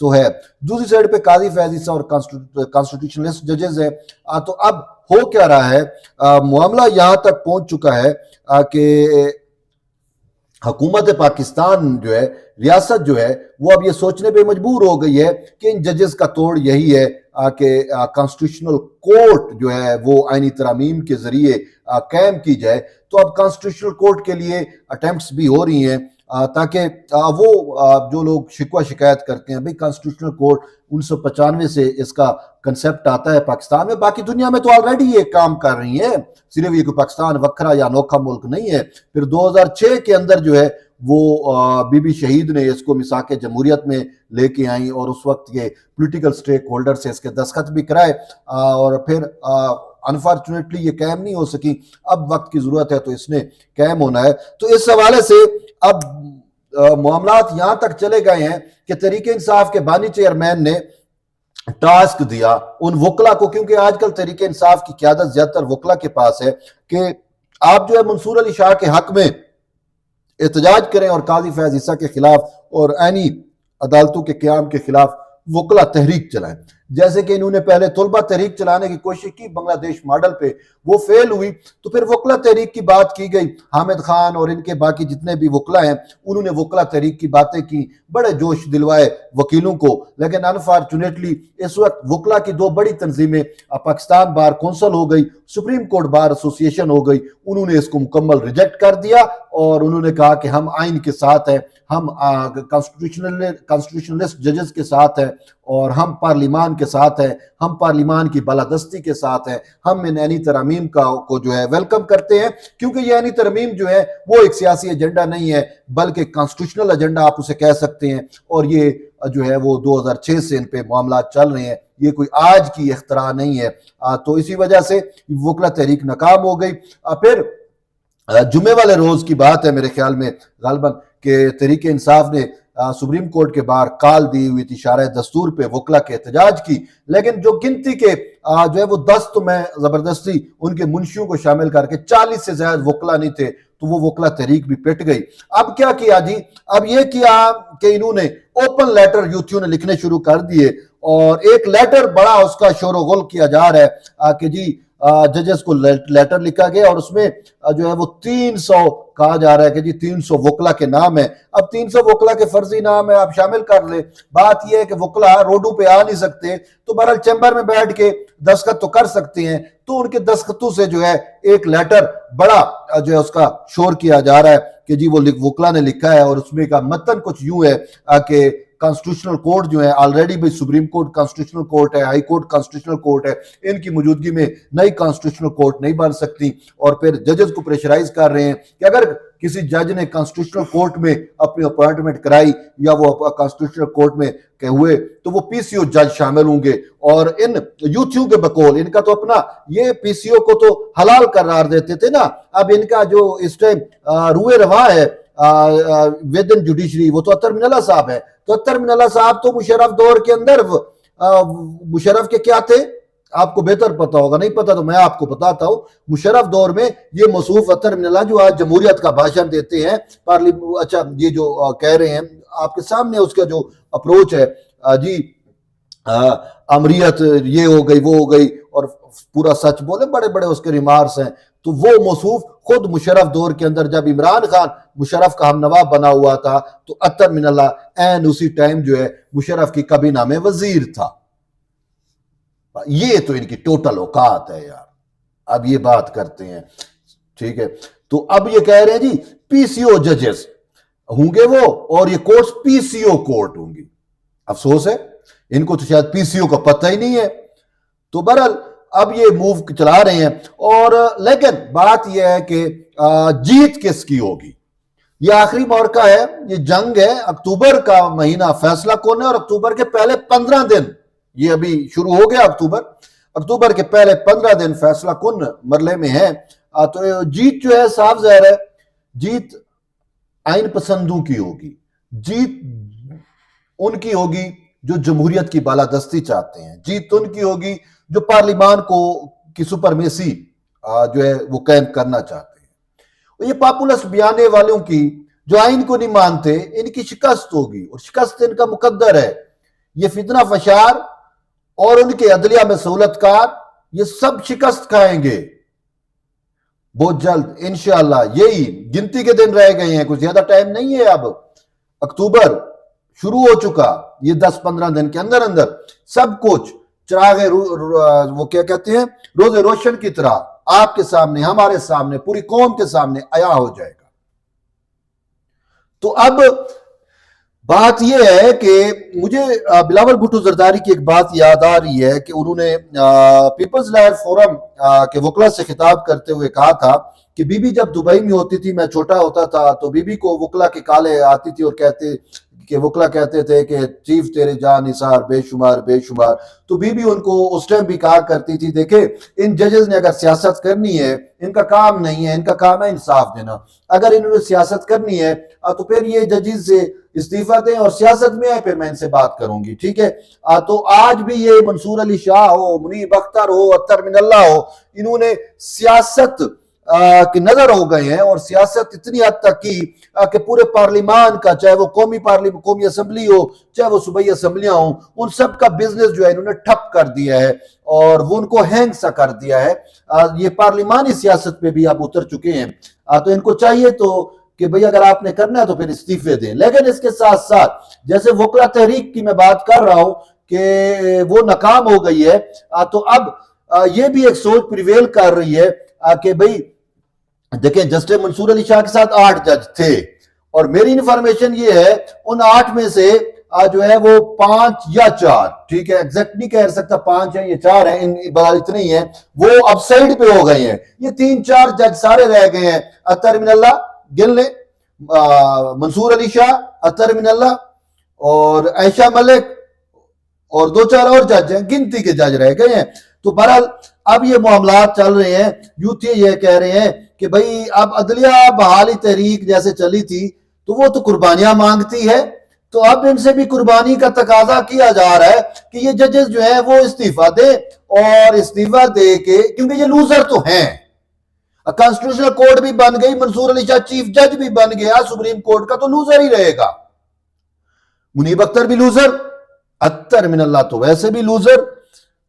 تو ہے. دوسری سائڈ پہ قاضی فیض عیسیٰ اور کانسٹیٹیوشنلسٹ ججز ہیں. تو اب ہو کیا رہا ہے, معاملہ یہاں تک پہنچ چکا ہے کہ حکومت پاکستان جو ہے, ریاست جو ہے, وہ اب یہ سوچنے پہ مجبور ہو گئی ہے کہ ان ججز کا توڑ یہی ہے کہ کانسٹیٹیوشنل کورٹ جو ہے وہ آئینی ترامیم کے ذریعے قائم کی جائے. تو اب کانسٹیٹیوشنل کورٹ کے لیے اٹیمپٹس بھی ہو رہی ہیں تاکہ وہ جو لوگ شکوہ شکایت کرتے ہیں, بھئی کانسٹیٹیوشنل کورٹ 1995 سے اس کا کنسپٹ آتا ہے پاکستان میں, باقی دنیا میں تو آلریڈی یہ کام کر رہی ہیں, صرف یہ کہ پاکستان وکھرا یا انوکھا ملک نہیں ہے. پھر 2006 کے اندر جو ہے وہ بی بی شہید نے اس کو میثاق جمہوریت میں لے کے آئیں اور اس وقت یہ پولیٹیکل سٹیک ہولڈر سے اس کے دستخط بھی کرائے, اور پھر انفارچونیٹلی یہ قائم نہیں ہو سکی. اب وقت کی ضرورت ہے تو اس نے قائم ہونا ہے. تو اس حوالے سے اب معاملات یہاں تک چلے گئے ہیں کہ تحریک انصاف کے بانی چیئرمین نے ٹاسک دیا ان وکلا کو, کیونکہ آج کل تحریک انصاف کی قیادت زیادہ تر وکلا کے پاس ہے, کہ آپ جو ہے منصور علی شاہ کے حق میں احتجاج کریں اور قاضی فیض عیسیٰ کے خلاف اور آئینی عدالتوں کے قیام کے خلاف وکلا تحریک چلائیں. جیسے کہ انہوں نے پہلے طلبہ تحریک چلانے کی کوشش کی بنگلہ دیش ماڈل پہ, وہ فیل ہوئی, تو پھر وکلا تحریک کی بات کی گئی. حامد خان اور ان کے باقی جتنے بھی وکلا ہیں انہوں نے وکلا تحریک کی باتیں کی, بڑے جوش دلوائے وکیلوں کو, لیکن انفارچونیٹلی اس وقت وکلا کی دو بڑی تنظیمیں, پاکستان بار کونسل ہو گئی, سپریم کورٹ بار ایسوسی ایشن ہو گئی, انہوں نے اس کو مکمل ریجیکٹ کر دیا اور انہوں نے کہا کہ ہم آئین کے ساتھ ہیں, ہم کانسٹیٹیوشنلسٹ ججز کے ساتھ ہیں, اور ہم پارلیمان کے ساتھ ہیں, ہم پارلیمان کی بالادستی کے ساتھ ہیں, ہم ان آئینی ترامیم کو جو ہے ویلکم کرتے ہیں, کیونکہ یہ آئینی ترامیم جو ہے وہ ایک سیاسی ایجنڈا نہیں ہے بلکہ کانسٹیٹیوشنل ایجنڈا آپ اسے کہہ سکتے ہیں, اور یہ جو ہے وہ 2006 سے ان پہ معاملات چل رہے ہیں, یہ کوئی آج کی اختراع نہیں ہے. تو اسی وجہ سے وکلا تحریک ناکام ہو گئی. پھر جمعے والے روز کی بات ہے میرے خیال میں غالباً کہ تحریک انصاف نے سپریم کورٹ کے باہر کال دی ہوئی تھی شارع دستور پہ وکلا کے احتجاج کی, لیکن جو گنتی کے جو ہے وہ 10 تو میں زبردستی ان کے منشیوں کو شامل کر کے 40 سے زیادہ وکلا نہیں تھے, تو وہ وکلا تحریک بھی پٹ گئی. اب کیا کیا جی, اب یہ کیا کہ انہوں نے اوپن لیٹر یوتھیوں نے لکھنے شروع کر دیے, اور ایک لیٹر بڑا اس کا شور و غل کیا جا رہا ہے کہ جی ججز کو لیٹر لکھا گیا اور اس میں جو ہے وہ 300 کہا جا رہا ہے کہ جی 300 وکلا کے نام ہیں. اب 300 وکلا کے فرضی نام ہے, آپ شامل کر لیں. بات یہ ہے کہ وکلا روڈوں پہ آ نہیں سکتے, تو بہرحال چیمبر میں بیٹھ کے دستخط تو کر سکتے ہیں, تو ان کے دستخطوں سے جو ہے ایک لیٹر بڑا جو ہے اس کا شور کیا جا رہا ہے کہ جی وہ وکلا نے لکھا ہے, اور اس میں کا متن کچھ یوں ہے کہ کانسٹیٹیوشنل کورٹ جو ہے آلریڈی بھی سپریم کورٹ کانسٹیٹیوشنل کورٹ ہے, ہائی کورٹ کانسٹیٹیوشنل کورٹ ہے, ان کی موجودگی میں نئی کانسٹیٹیوشنل کورٹ نہیں بن سکتی, اور پھر ججز کو پریشرائز کر رہے ہیں کہ اگر کسی جج نے کانسٹیٹیوشنل کورٹ میں اپنی اپوائنٹمنٹ کرائی یا وہ کانسٹیٹیوشنل کورٹ میں کہ ہوئے تو وہ پی سی او جج شامل ہوں گے, اور ان یوتھیوں کے بقول ان کا تو اپنا یہ پی سی او کو تو حلال قرار دیتے تھے نا, اب ان کا جو اس ٹائم روئے رواں ہے ودن جوڈیشری وہ تو اطہر من اللہ صاحب ہے. تو اطہر من اللہ صاحب تو مشرف دور کے اندر مشرف کے کیا تھے آپ کو بہتر پتا ہوگا, نہیں پتا تو میں آپ کو بتاتا ہوں. مشرف دور میں یہ موصوف اطہر من اللہ جو آج جمہوریت کا بھاشن دیتے ہیں اچھا یہ جو کہہ رہے ہیں آپ کے سامنے اس کا جو اپروچ ہے جی امریت یہ ہو گئی وہ ہو گئی اور پورا سچ بولے, بڑے بڑے اس کے ریمارکس ہیں. تو وہ موصوف خود مشرف دور کے اندر جب عمران خان مشرف کا ہم نوا بنا ہوا تھا تو اطہر من اللہ این اسی ٹائم جو ہے مشرف کی کابینہ میں وزیر تھا. یہ تو ان کی ٹوٹل اوقات ہے یار, اب یہ بات کرتے ہیں ٹھیک ہے. تو اب یہ کہہ رہے ہیں جی پی سی او ججز ہوں گے وہ, اور یہ کورٹس پی سی او کورٹ ہوں گی. افسوس ہے ان کو تو شاید پی سی او کا پتہ ہی نہیں ہے. تو بہرحال اب یہ موو چلا رہے ہیں, اور لیکن بات یہ ہے کہ جیت کس کی ہوگی, یہ آخری موقع ہے, یہ جنگ ہے. اکتوبر کا مہینہ فیصلہ کون ہے, اور اکتوبر کے پہلے 15 دن یہ ابھی شروع ہو گیا. اکتوبر کے پہلے 15 دن فیصلہ کن مرلے میں ہے. تو جیت جو ہے صاف ظاہر ہے, جیت آئین پسندوں کی ہوگی, جیت ان کی ہوگی جو جمہوریت کی بالادستی چاہتے ہیں, جیت ان کی ہوگی جو پارلیمان کو کی سپرمیسی جو ہے وہ قائم کرنا چاہتے ہیں. اور یہ پاپولسٹ بیانے والوں کی جو آئین کو نہیں مانتے ان کی شکست ہوگی, اور شکست ان کا مقدر ہے. یہ فتنہ فشار اور ان کے عدلیہ میں سہولت کار یہ سب شکست کھائیں گے بہت جلد انشاءاللہ. یہی گنتی کے دن رہ گئے ہیں, کچھ زیادہ ٹائم نہیں ہے. اب اکتوبر شروع ہو چکا, یہ 10-15 دن کے اندر اندر سب کچھ چراغ وہ کیا کہتے ہیں روز روشن کی طرح آپ کے سامنے, ہمارے سامنے, پوری قوم کے سامنے عیاں ہو جائے گا. تو اب بات یہ ہے کہ مجھے بلاول بھٹو زرداری کی ایک بات یاد آ رہی ہے کہ انہوں نے پیپلز لائر فورم کے وکلا سے خطاب کرتے ہوئے کہا تھا کہ بی بی جب دبئی میں ہوتی تھی, میں چھوٹا ہوتا تھا, تو بی بی کو وکلا کی کالیں آتی تھی اور وکلا کہتے تھے کہ چیف تیرے جان نثار بے شمار بے شمار. تو بی بی ان کو اس ٹائم بھی کہا کرتی تھی دیکھیں ان ججز نے اگر سیاست کرنی ہے, ان کا کام نہیں ہے, ان کا کام ہے انصاف دینا. اگر انہوں نے سیاست کرنی ہے تو پھر یہ ججز سے استعفیٰ دیں اور سیاست میں آئے, پھر میں ان سے بات کروں گی. ٹھیک ہے. تو آج بھی یہ منصور علی شاہ ہو, منیب اختر ہو, اطہر من اللہ ہو, انہوں نے سیاست کی نظر ہو گئے ہیں اور سیاست اتنی حد تک کی کہ پورے پارلیمان کا, چاہے وہ قومی اسمبلی ہو, چاہے وہ صوبائی اسمبلیاں ہوں, ان سب کا بزنس جو ہے انہوں نے ٹھپ کر دیا ہے اور وہ ان کو ہینگ سا کر دیا ہے. یہ پارلیمانی سیاست پہ بھی اب اتر چکے ہیں. تو ان کو چاہیے تو کہ بھئی اگر آپ نے کرنا ہے تو پھر استعفے دیں. لیکن اس کے ساتھ ساتھ جیسے وکلا تحریک کی میں بات کر رہا ہوں کہ وہ ناکام ہو گئی ہے, تو اب یہ بھی ایک سوچ پریویل کر رہی ہے کہ بھئی دیکھیں جسٹس منصور علی شاہ کے ساتھ 8 جج تھے اور میری انفارمیشن یہ ہے ان 8 میں سے جو ہے وہ 5 یا 4, ٹھیک ہے, ایگزیکٹ نہیں کہہ سکتا 5 ہیں یا 4 ہیں, اتنے ہی ہیں, وہ اب سائیڈ پہ ہو گئے ہیں. یہ 3-4 جج سارے رہ گئے ہیں, اطہر من اللہ گن لیں, منصور علی شاہ, اطہر من اللہ اور عائشہ ملک اور 2-4 اور جج ہیں, گنتی کے جج رہ گئے ہیں. تو بہرحال اب یہ معاملات چل رہے ہیں. یوتھی یہ کہہ رہے ہیں کہ بھئی اب عدلیہ بحالی تحریک جیسے چلی تھی تو وہ تو قربانیاں مانگتی ہے, تو اب ان سے بھی قربانی کا تقاضا کیا جا رہا ہے کہ یہ ججز جو ہیں وہ استعفیٰ دے, اور استعفیٰ دے کے, کیونکہ یہ لوزر تو ہیں. کانسٹیٹیوشنل کورٹ بھی بن گئی, منصور علی شاہ چیف جج بھی بن گیا سپریم کورٹ کا, تو لوزر ہی رہے گا. منیب اختر بھی لوزر, اطہر من اللہ تو ویسے بھی لوزر.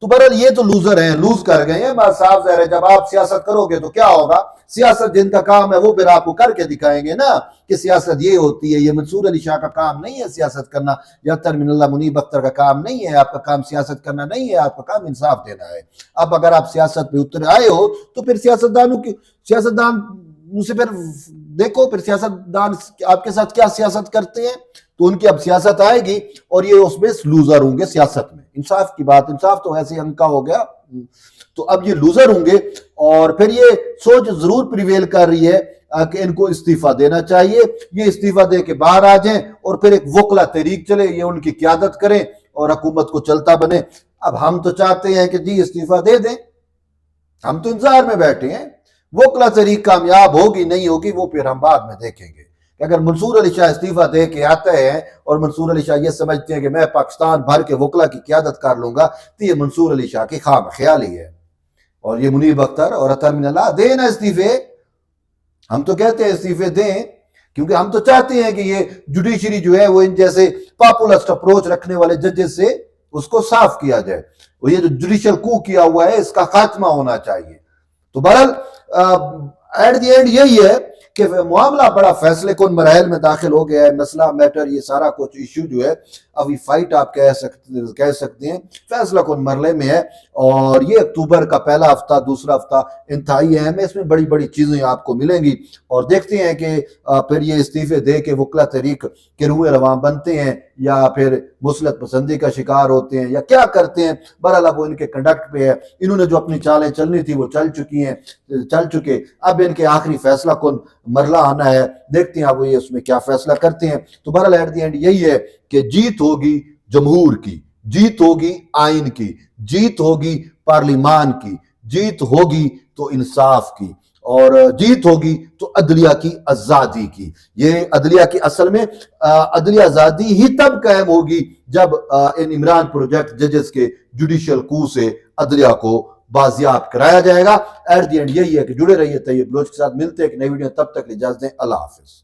تو بہرحال یہ تو لوزر ہیں, لوز کر گئے ہیں. بات صاف ظاہر ہے جب آپ سیاست کرو گے تو کیا ہوگا, سیاست جن کا کام ہے وہ پھر آپ کو کر کے دکھائیں گے نا کہ سیاست یہ ہوتی ہے. یہ منصور علی شاہ کا کام نہیں ہے سیاست کرنا, یا اطہر من اللہ منیب اختر کا کام نہیں ہے. آپ کا کام سیاست کرنا نہیں ہے, آپ کا کام انصاف دینا ہے. اب اگر آپ سیاست پہ اتر آئے ہو تو پھر سیاستدان سے پھر دیکھو, پھر سیاستدان آپ کے ساتھ کیا سیاست کرتے ہیں, تو ان کی اب سیاست آئے گی اور یہ اس میں لوزر ہوں گے سیاست میں. انصاف کی بات, انصاف تو ایسے انکا ہو گیا, تو اب یہ لوزر ہوں گے. اور پھر یہ سوچ ضرور پریویل کر رہی ہے کہ ان کو استعفیٰ دینا چاہیے, یہ استعفیٰ دے کے باہر آ جائیں اور پھر ایک وکلا تحریک چلے, یہ ان کی قیادت کریں اور حکومت کو چلتا بنے. اب ہم تو چاہتے ہیں کہ جی استعفیٰ دے دیں, ہم تو انتظار میں بیٹھے ہیں. وکلا تحریک کامیاب ہوگی نہیں ہوگی وہ پھر ہم بعد میں دیکھیں گے. کہ اگر منصور علی شاہ استعفیٰ دے کے آتے ہیں اور منصور علی شاہ یہ سمجھتے ہیں کہ میں پاکستان بھر کے وکلا کی قیادت کر لوں گا, تو یہ منصور علی شاہ کی خام خیالی ہے. اور یہ منیب اختر اور اطہر من اللہ دیں نا استعفے. ہم تو کہتے ہیں استعفے دیں, کیونکہ ہم تو چاہتے ہیں کہ یہ جوڈیشری جو ہے وہ ان جیسے پاپولسٹ اپروچ رکھنے والے ججز سے اس کو صاف کیا جائے. اور یہ جو جوڈیشل کو کیا ہوا ہے اس کا خاتمہ ہونا چاہیے. تو بہرحال ایٹ دی اینڈ یہی ہے کہ معاملہ بڑا فیصلے کن مراحل میں داخل ہو گیا ہے. مسئلہ میٹر یہ سارا کچھ ایشو جو ہے اب یہ فائٹ آپ کہہ سکتے ہیں فیصلہ کن مرحلے میں ہے. اور یہ اکتوبر کا پہلا ہفتہ, دوسرا ہفتہ انتہائی اہم ہے. اس میں بڑی بڑی چیزیں آپ کو ملیں گی اور دیکھتے ہیں کہ پھر یہ استعفے دے کے وکلا تحریک کے روئے رواں بنتے ہیں یا پھر مسلط پسندی کا شکار ہوتے ہیں یا کیا کرتے ہیں. بہرحال اب وہ ان کے کنڈکٹ پہ ہے. انہوں نے جو اپنی چالیں چلنی تھی وہ چل چکے. اب ان کے آخری فیصلہ کن مرحلہ آنا ہے, دیکھتے ہیں اب وہ اس میں کیا فیصلہ کرتے ہیں. تو بہرحال ایٹ دی اینڈ یہی ہے کہ جیت ہوگی جمہور کی, جیت ہوگی آئین کی, جیت ہوگی پارلیمان کی, جیت ہوگی تو انصاف کی, اور جیت ہوگی تو عدلیہ کی آزادی کی. یہ عدلیہ کی اصل میں عدلیہ آزادی ہی تب قائم ہوگی جب ان عمران پروجیکٹ ججز کے جوڈیشل کو سے عدلیہ کو بازیاب کرایا جائے گا. ایٹ دی اینڈ یہی ہے کہ جڑے رہیے طیب بلوچ کے ساتھ. ملتے ہیں ایک نئی ویڈیو, تب تک اجازت دیں. اللہ حافظ.